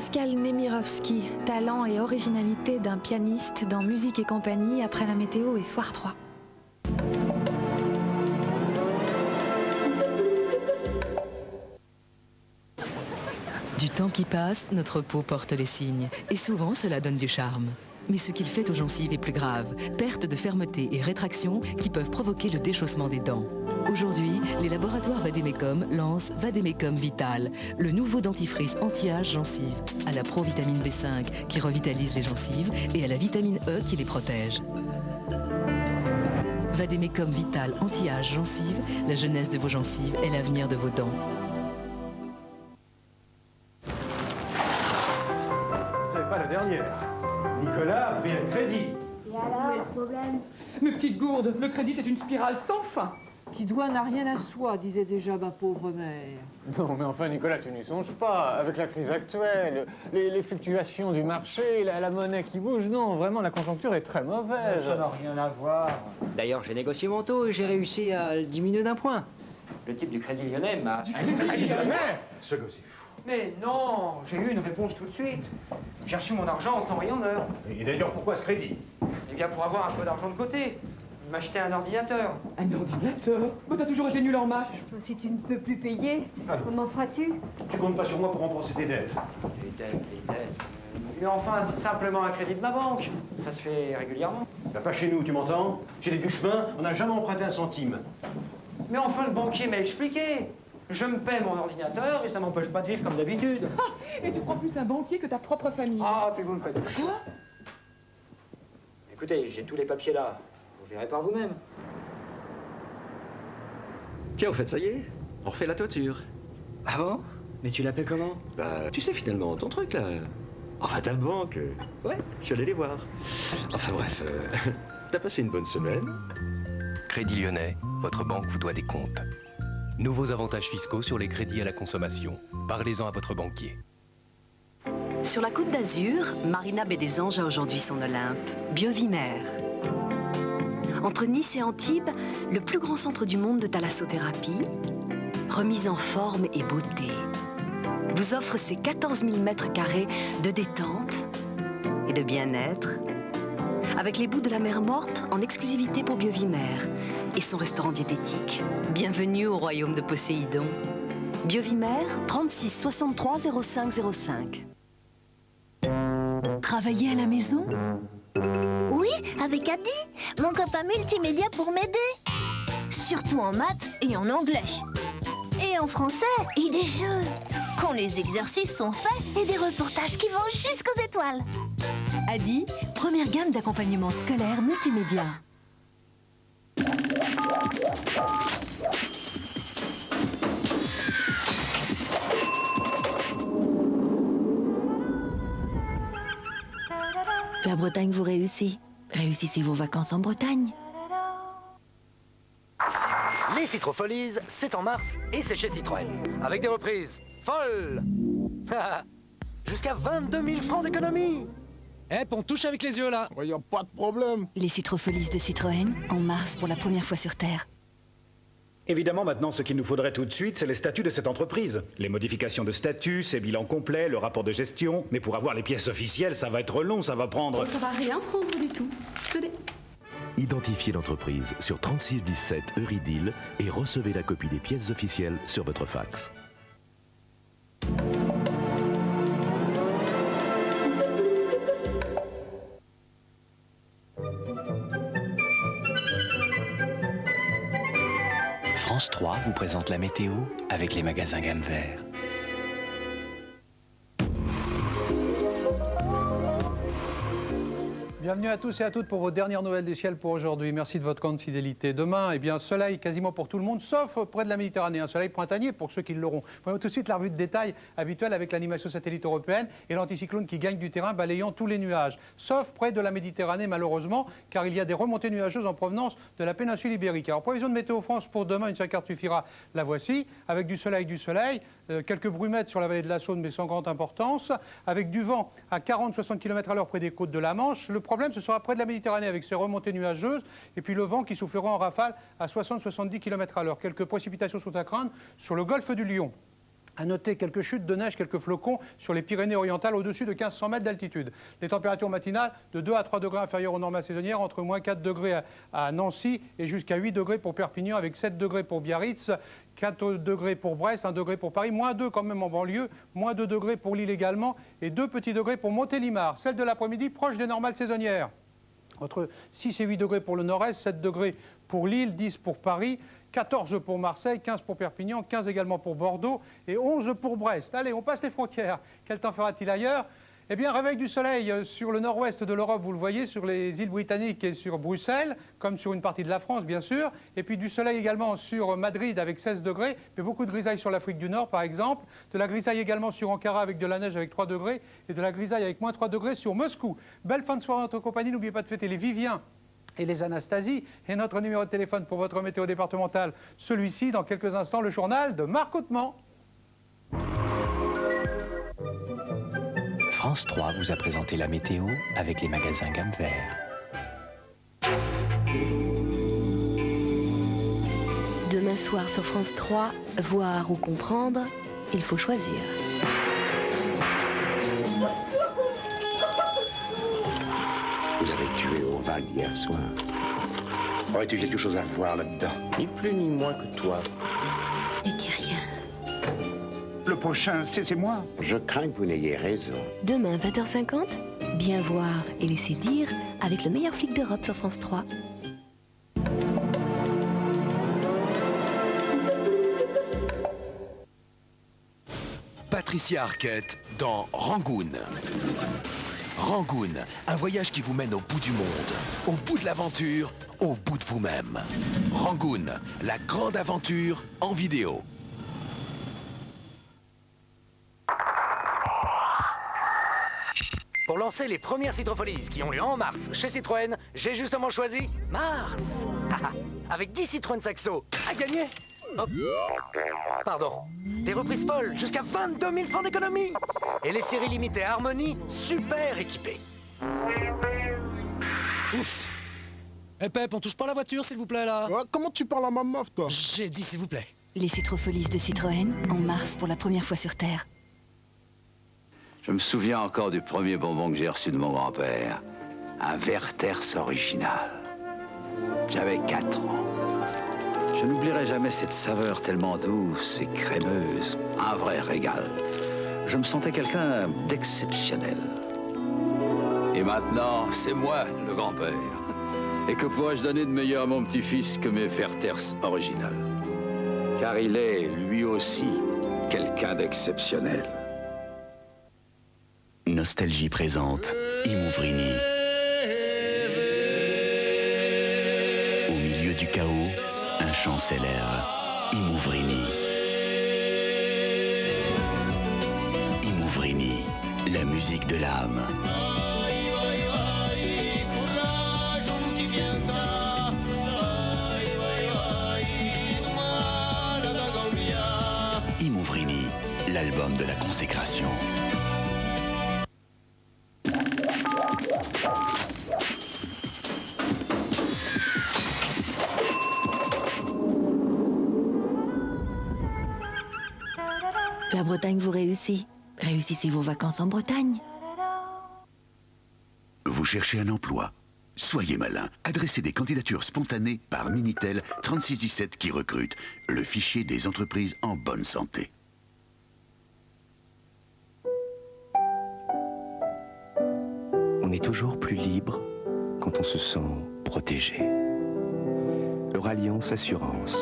Pascal Nemirovski, talent et originalité d'un pianiste dans Musique et compagnie après la météo et Soir 3. Du temps qui passe, notre peau porte les signes, et souvent cela donne du charme. Mais ce qu'il fait aux gencives est plus grave, perte de fermeté et rétraction qui peuvent provoquer le déchaussement des dents. Aujourd'hui, les laboratoires Vademecum lancent Vademecum Vital, le nouveau dentifrice anti-âge gencives, à la provitamine B5 qui revitalise les gencives et à la vitamine E qui les protège. Vademecum Vital anti-âge gencives, la jeunesse de vos gencives est l'avenir de vos dents. C'est pas la dernière. Nicolas a pris un crédit. Et alors, le problème? Mes petites gourdes, le crédit c'est une spirale sans fin. Qui doit n'a rien à soi, disait déjà ma pauvre mère. Non, mais enfin, Nicolas, tu n'y songes pas. Avec la crise actuelle, les fluctuations du marché, la monnaie qui bouge, non, vraiment, la conjoncture est très mauvaise. Ça n'a rien à voir. D'ailleurs, j'ai négocié mon taux et j'ai réussi à le diminuer d'un point. Le type du Crédit Lyonnais m'a... Du Crédit Lyonnais? Ce gosse est fou. Mais non, j'ai eu une réponse tout de suite. J'ai reçu mon argent en temps et en heure. Et d'ailleurs, pourquoi ce crédit? Eh bien, pour avoir un peu d'argent de côté. M'acheter un ordinateur. Un ordinateur? Mais t'as toujours été nul en maths. Si tu ne peux plus payer, comment feras-tu? Tu comptes pas sur moi pour rembourser tes dettes? Les dettes. Mais enfin, c'est simplement un crédit de ma banque. Ça se fait régulièrement. Bah, pas chez nous, tu m'entends? Chez les Duchemin, on n'a jamais emprunté un centime. Mais enfin, le banquier m'a expliqué. Je me paie mon ordinateur et ça m'empêche pas de vivre comme d'habitude. Et tu prends plus un banquier que ta propre famille. Ah, puis vous me faites... Quoi? Écoutez, j'ai tous les papiers là. Vous verrez par vous-même. Tiens, au fait, ça y est, on refait la toiture. Ah bon? Mais tu l'appelles comment? Bah, tu sais finalement, ton truc là. Enfin, ta banque. Ouais, je suis allé les voir. Enfin bref, t'as passé une bonne semaine? Crédit Lyonnais, votre banque vous doit des comptes. Nouveaux avantages fiscaux sur les crédits à la consommation. Parlez-en à votre banquier. Sur la Côte d'Azur, Marina Baie des Anges a aujourd'hui son Olympe, Biovimère. Entre Nice et Antibes, le plus grand centre du monde de thalassothérapie, remise en forme et beauté, vous offre ses 14 000 mètres carrés de détente et de bien-être, avec les bouts de la mer Morte en exclusivité pour Biovimère et son restaurant diététique. Bienvenue au royaume de Poséidon. Biovimère, 36 63 05 05. Travailler à la maison? Oui, avec Adi, mon copain multimédia pour m'aider. Surtout en maths et en anglais. Et en français, et des jeux. Quand les exercices sont faits, et des reportages qui vont jusqu'aux étoiles. Adi, première gamme d'accompagnement scolaire multimédia. La Bretagne vous réussit. Réussissez vos vacances en Bretagne. Les Citrofolies, c'est en mars et c'est chez Citroën. Avec des reprises folles. Jusqu'à 22 000 francs d'économie. On touche avec les yeux là. Y a pas de problème. Les Citrofolies de Citroën, en mars pour la première fois sur Terre. Évidemment, maintenant, ce qu'il nous faudrait tout de suite, c'est les statuts de cette entreprise. Les modifications de statut, ses bilans complets, le rapport de gestion. Mais pour avoir les pièces officielles, ça va être long, ça va prendre... Ça va rien prendre du tout. Tenez. Identifiez l'entreprise sur 3617 Euridil et recevez la copie des pièces officielles sur votre fax. France 3 vous présente la météo avec les magasins Gamme Vert. Bienvenue à tous et à toutes pour vos dernières nouvelles du ciel pour aujourd'hui. Merci de votre grande fidélité. Demain, soleil quasiment pour tout le monde, sauf près de la Méditerranée. Un soleil printanier pour ceux qui l'auront. Voyons tout de suite la revue de détail habituelle avec l'animation satellite européenne et l'anticyclone qui gagne du terrain balayant tous les nuages. Sauf près de la Méditerranée malheureusement, car il y a des remontées nuageuses en provenance de la péninsule ibérique. Alors prévision de Météo France pour demain, une seule carte suffira, la voici, avec du soleil, quelques brumettes sur la vallée de la Saône mais sans grande importance, avec du vent à 40-60 km/h près des côtes de la Manche. Le problème, ce sera près de la Méditerranée avec ses remontées nuageuses et puis le vent qui soufflera en rafale à 60-70 km/h. Quelques précipitations sont à craindre sur le golfe du Lion. À noter quelques chutes de neige, quelques flocons sur les Pyrénées-Orientales au-dessus de 1500 mètres d'altitude. Les températures matinales de 2 à 3 degrés inférieures aux normales saisonnières, entre moins 4 degrés à Nancy et jusqu'à 8 degrés pour Perpignan, avec 7 degrés pour Biarritz, 4 degrés pour Brest, 1 degré pour Paris, moins 2 quand même en banlieue, moins 2 degrés pour Lille également, et 2 petits degrés pour Montélimar. Celle de l'après-midi proche des normales saisonnières. Entre 6 et 8 degrés pour le nord-est, 7 degrés pour Lille, 10 pour Paris, 14 pour Marseille, 15 pour Perpignan, 15 également pour Bordeaux et 11 pour Brest. Allez, on passe les frontières. Quel temps fera-t-il ailleurs? Eh bien, réveil du soleil sur le nord-ouest de l'Europe, vous le voyez, sur les îles britanniques et sur Bruxelles, comme sur une partie de la France, bien sûr. Et puis du soleil également sur Madrid avec 16 degrés, mais beaucoup de grisaille sur l'Afrique du Nord, par exemple. De la grisaille également sur Ankara avec de la neige avec 3 degrés et de la grisaille avec moins 3 degrés sur Moscou. Belle fin de soirée en notre compagnie. N'oubliez pas de fêter les Viviens et les Anastasie. Et notre numéro de téléphone pour votre météo départementale, celui-ci. Dans quelques instants, le journal de Marc Hautement. France 3 vous a présenté la météo avec les magasins Gamme Vert. Demain soir sur France 3, voir ou comprendre, il faut choisir. Vous avez tué Oswald hier soir. Aurais-tu quelque chose à voir là-dedans? Ni plus ni moins que toi. Ne dis rien. Le prochain, c'est moi. Je crains que vous n'ayez raison. Demain, 20h50, bien voir et laisser dire avec le meilleur flic d'Europe sur France 3. Patricia Arquette dans Rangoon. Rangoon, un voyage qui vous mène au bout du monde, au bout de l'aventure, au bout de vous-même. Rangoon, la grande aventure en vidéo. Pour lancer les premières Citrofolies qui ont lieu en mars chez Citroën, j'ai justement choisi Mars. Avec 10 Citroën Saxo à gagner. Hop. Pardon. Des reprises folles, jusqu'à 22 000 francs d'économie. Et les séries limitées Harmony, super équipées. Ouf. Eh Pep, on touche pas la voiture, s'il vous plaît, là. Ouais, comment tu parles à ma meuf, toi? J'ai dit s'il vous plaît. Les Citrofolies de Citroën, en mars pour la première fois sur Terre. Je me souviens encore du premier bonbon que j'ai reçu de mon grand-père. Un Werther's original. J'avais 4 ans. Je n'oublierai jamais cette saveur tellement douce et crémeuse. Un vrai régal. Je me sentais quelqu'un d'exceptionnel. Et maintenant, c'est moi, le grand-père. Et que pourrais-je donner de meilleur à mon petit-fils que mes Werther's original? Car il est, lui aussi, quelqu'un d'exceptionnel. Nostalgie présente Imouvrini. Au milieu du chaos, un chant s'élève. Imouvrini. Imouvrini, la musique de l'âme. Imouvrini, l'album de la consécration. La Bretagne vous réussit. Réussissez vos vacances en Bretagne. Vous cherchez un emploi? Soyez malin. Adressez des candidatures spontanées par Minitel 3617 qui recrute, le fichier des entreprises en bonne santé. On est toujours plus libre quand on se sent protégé. Euralliance Assurance.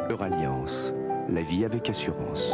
Euralliance, la vie avec assurance.